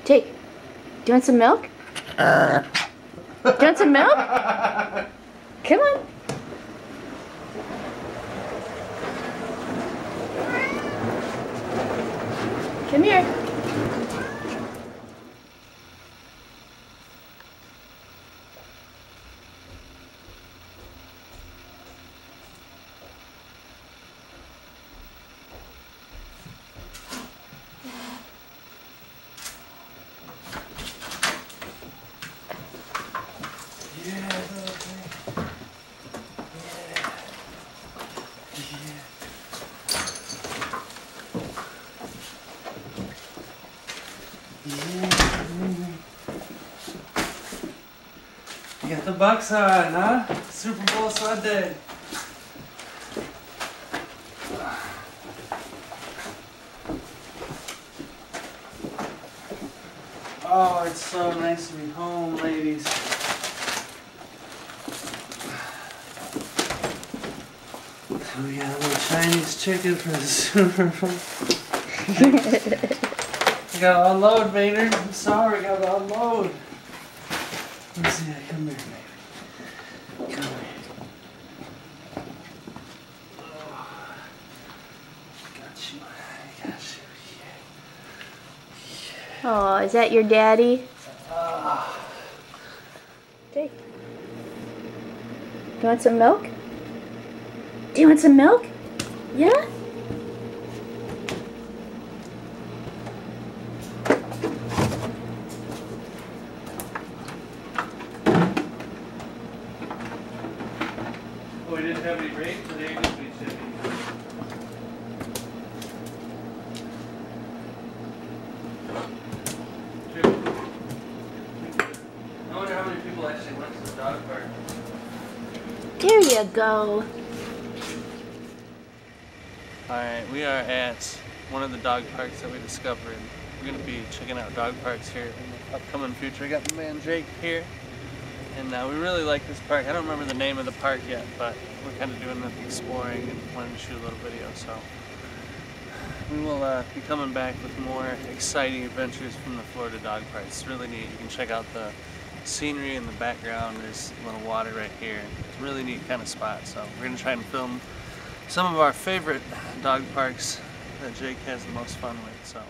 Jake, do you want some milk? Do you want some milk? Come on. Come here. You got the Bucks on, huh? Super Bowl Sunday. Oh, it's so nice to be home, ladies. We got a little Chinese chicken for the Super Bowl. I gotta unload, Maynard. I'm sorry, I gotta unload. Let me see that. Come here, baby. Come here. Oh, got you. I got you. Yeah. Oh, is that your daddy? Jake, do you want some milk? Do you want some milk? Yeah? Oh, we didn't have any rain today, did we, Chippy? I wonder how many people actually went to the dog park. There you go. Alright, we are at one of the dog parks that we discovered. We're going to be checking out dog parks here in the upcoming future. I got my man Jake here, and we really like this park. I don't remember the name of the park yet, but we're kind of doing the exploring and wanted to shoot a little video, so we will be coming back with more exciting adventures from the Florida dog parks. It's really neat. You can check out the scenery in the background. There's a little water right here. It's a really neat kind of spot, so we're going to try and film some of our favorite dog parks that Jake has the most fun with. So